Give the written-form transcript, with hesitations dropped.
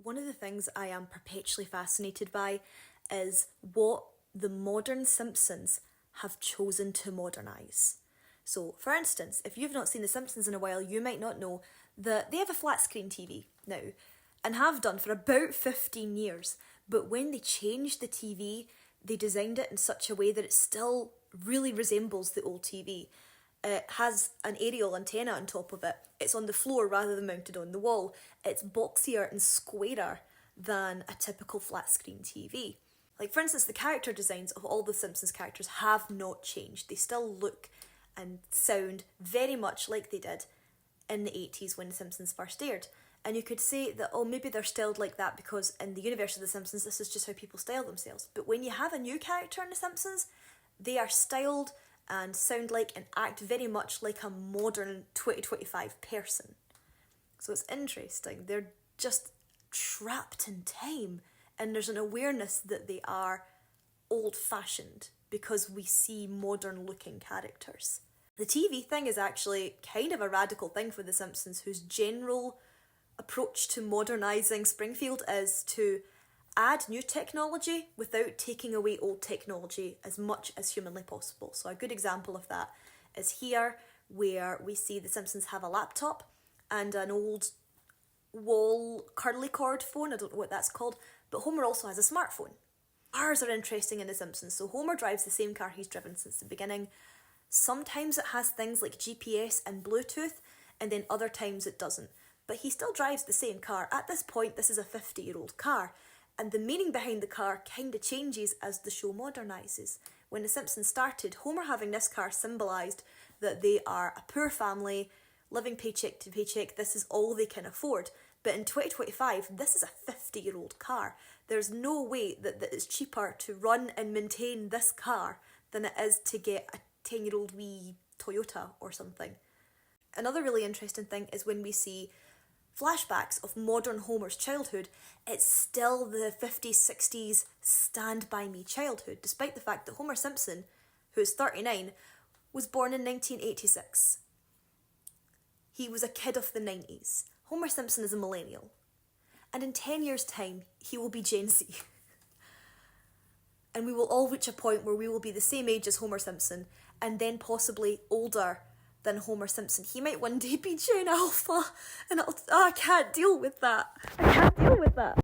One of the things I am perpetually fascinated by is what the modern Simpsons have chosen to modernise. So, for instance, if you've not seen The Simpsons in a while, you might not know that they have a flat screen TV now, and have done for about 15 years. But when they changed the TV, they designed it in such a way that it still really resembles the old TV. It has an aerial antenna on top of it. It's on the floor rather than mounted on the wall. It's boxier and squarer than a typical flat screen TV. Like, for instance, the character designs of all the Simpsons characters have not changed. They still look and sound very much like they did in the 80s when The Simpsons first aired. And you could say that, oh, maybe they're styled like that because in the universe of The Simpsons, this is just how people style themselves. But when you have a new character in The Simpsons, they are styled and sound like and act very much like a modern 2025 person. So it's interesting. They're just trapped in time, and there's an awareness that they are old-fashioned because we see modern-looking characters. The TV thing is actually kind of a radical thing for The Simpsons, whose general approach to modernising Springfield is to add new technology without taking away old technology as much as humanly possible. So a good example of that is here, where we see The Simpsons have a laptop and an old wall curly cord phone, I don't know what that's called, but Homer also has a smartphone. Cars are interesting in The Simpsons, so Homer drives the same car he's driven since the beginning. Sometimes it has things like GPS and Bluetooth, and then other times it doesn't. But he still drives the same car. At this point, this is a 50-year-old car, and the meaning behind the car kind of changes as the show modernises. When The Simpsons started, Homer having this car symbolised that they are a poor family, living paycheck to paycheck. This is all they can afford. But in 2025, this is a 50-year-old car. There's no way that it's cheaper to run and maintain this car than it is to get a 10-year-old wee Toyota or something. Another really interesting thing is when we see flashbacks of modern Homer's childhood, it's still the 50s, 60s Stand By Me childhood, despite the fact that Homer Simpson, who is 39, was born in 1986. He was a kid of the 90s. Homer Simpson is a millennial. And in 10 years' time, he will be Gen Z. And we will all reach a point where we will be the same age as Homer Simpson, and then possibly older than Homer Simpson. He might one day be Gen Alpha, and I can't deal with that. I can't deal with that.